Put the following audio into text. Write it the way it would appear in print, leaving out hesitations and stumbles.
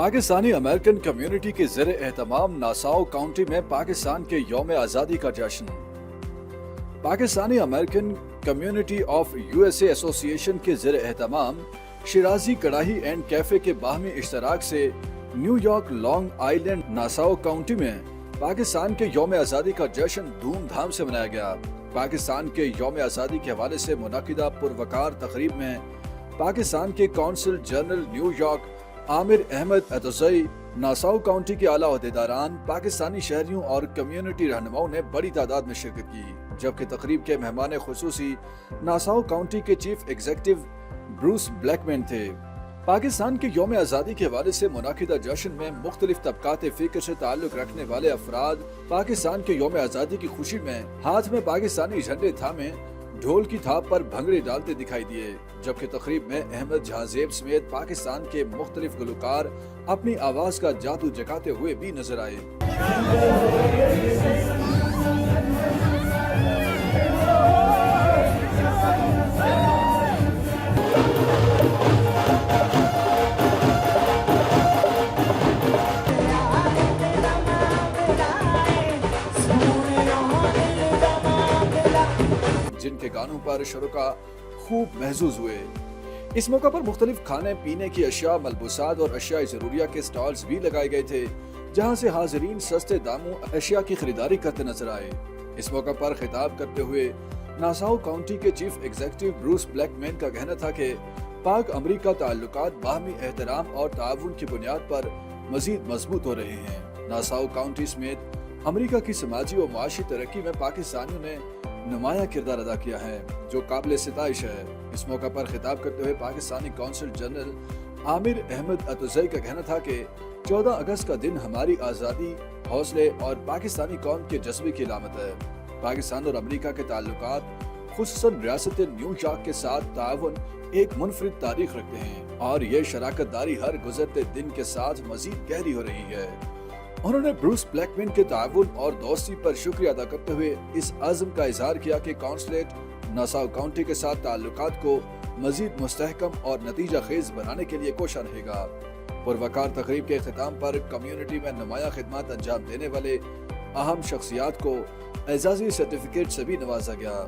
Pakistani American community के ज़ेर एहतमाम Nassau county में पाकिस्तान के यौम आज़ादी का जश्न। Pakistani American community of USA association के ज़ेर एहतमाम शिराजी कड़ाही एंड कैफे के बाहमी इश्तराक से New York long island Nassau county में पाकिस्तान के यौम आज़ादी का जश्न धूमधाम से मनाया गया। पाकिस्तान के यौम आज़ादी के हवाले से मुनाकिदा पुरवकार तकरीब में पाकिस्तान के consul general New York Amir Ahmed Atazai, Nassau County के आला ओहदेदारान, पाकिस्तानी शहरियों और कम्युनिटी रहनुमाओं ने बड़ी तादाद में शिरकत की, जबकि तकरीब के मेहमान खुसूसी नासाउ काउंटी के चीफ एग्जीक्यूटिव ब्रूस ब्लैकमैन थे। पाकिस्तान के यौम आज़ादी के हवाले से मुनाकिदा जश्न में मुख्तलिफ तबकात फ़िक्र से ताल्लुक रखने वाले अफराद पाकिस्तान के यौम आज़ादी की खुशी में हाथ में पाकिस्तानी झंडे थामे ढोल की थाप पर भंगड़े डालते दिखाई दिए, जबकि तकरीब में अहमद जहाजेब समेत पाकिस्तान के मुख्तलिफ गुलकार अपनी आवाज का जादू जगाते हुए भी नजर आए। जिनके गानों पर शुरुका खूब महसूस हुए। इस मौका पर मुख्तलिफ खाने पीने की अशिया, मलबूसात और अशिया जरूरिया के स्टॉल्स भी लगाए गए थे, जहां से हाजिरीन सस्ते दामों अशिया की खरीदारी करते नजर आए। इस मौका पर खिताब करते हुए नासाउ काउंटी के चीफ एग्जीक्यूटिव ब्रूस ब्लैकमैन का कहना था कि पाक अमरीका ताल्लुकात बाहमी एहतराम और ताउन की बुनियाद पर मजीद मजबूत हो रहे हैं। नासाउ काउंटी समेत अमरीका की समाजी और माशी तरक्की में पाकिस्तानियों ने नुमाया किरदार अदा किया है, जो काबिल सिताइश है। इस मौका पर खिताब करते हुए पाकिस्तानी कौंसल जनरल आमिर अहमद अतज़ई का कहना था कि 14 अगस्त का दिन हमारी आज़ादी, हौसले और पाकिस्तानी कौम के जज्बे की अलामत है। पाकिस्तान और अमरीका के ताल्लुकात, खुसूसन रियासत न्यूयॉर्क के साथ ताउन एक मुनफरिद तारीख रखते हैं और ये शराकतदारी हर गुजरते दिन के साथ मजीद गहरी हो रही है। उन्होंने ब्रूस ब्लैकमैन के ताउन और दोस्ती पर शुक्रिया अदा करते हुए इस अज़्म का इजहार किया कि कौंसलेट नासाउ काउंटी के साथ ताल्लुकात को मजीद मुस्तहकम और नतीजा खेज बनाने के लिए कोशा रहेगा। पुरवकार तकरीब के अख्ताम पर कम्युनिटी में नुमाया खिदमत अंजाम देने वाले अहम शख्सियात को एजाज़ी सर्टिफिकेट से भी नवाजा गया।